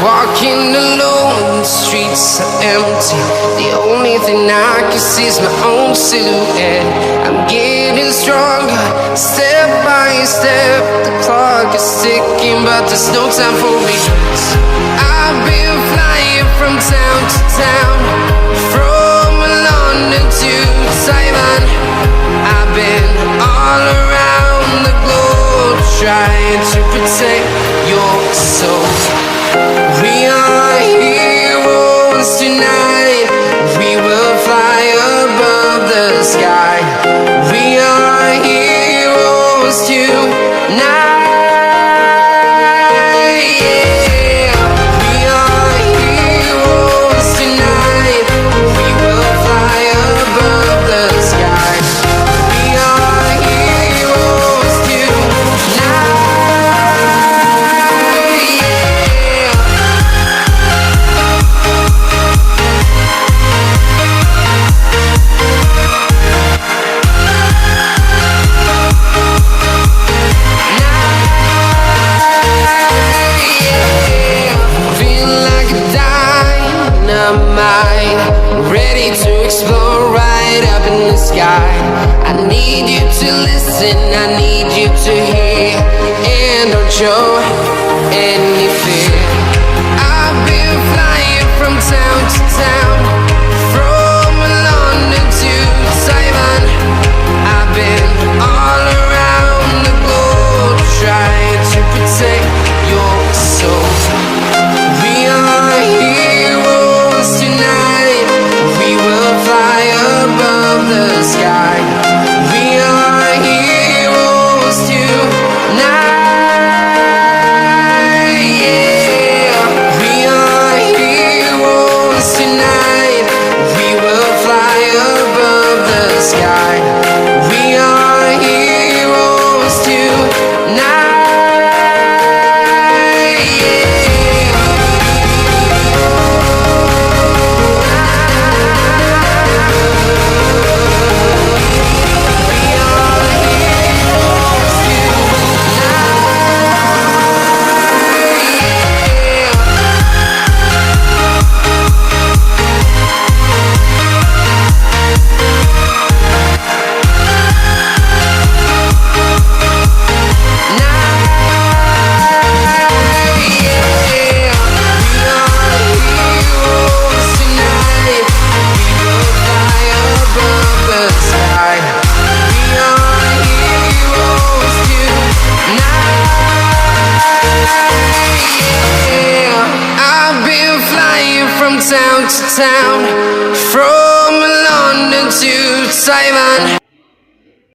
Walking alone, the streets are empty. The only thing I can see is my own silhouette. I'm getting stronger, step by step. The clock is ticking, but there's no time for regrets. I've been flying from town to town, from London to Taiwan. I've been all around the globe, trying to protect your soul. We are heroes tonight. We will fly above the sky. We are heroes tonight. Yeah. We are heroes tonight. We will fly above the sky. We are heroes tonight. Ready to explore right up in the sky. I need you to listen, I need you to hear, and don't show any fear. I've been flying from town to town, from London to Taiwan. I've been all around the globe, trying to protect your soul. We are heroes tonight. We will fly above the sky. We are heroes tonight. Yeah. We are heroes tonight. We will fly above the sky. We are heroes tonight. Town to town, from London to Taiwan.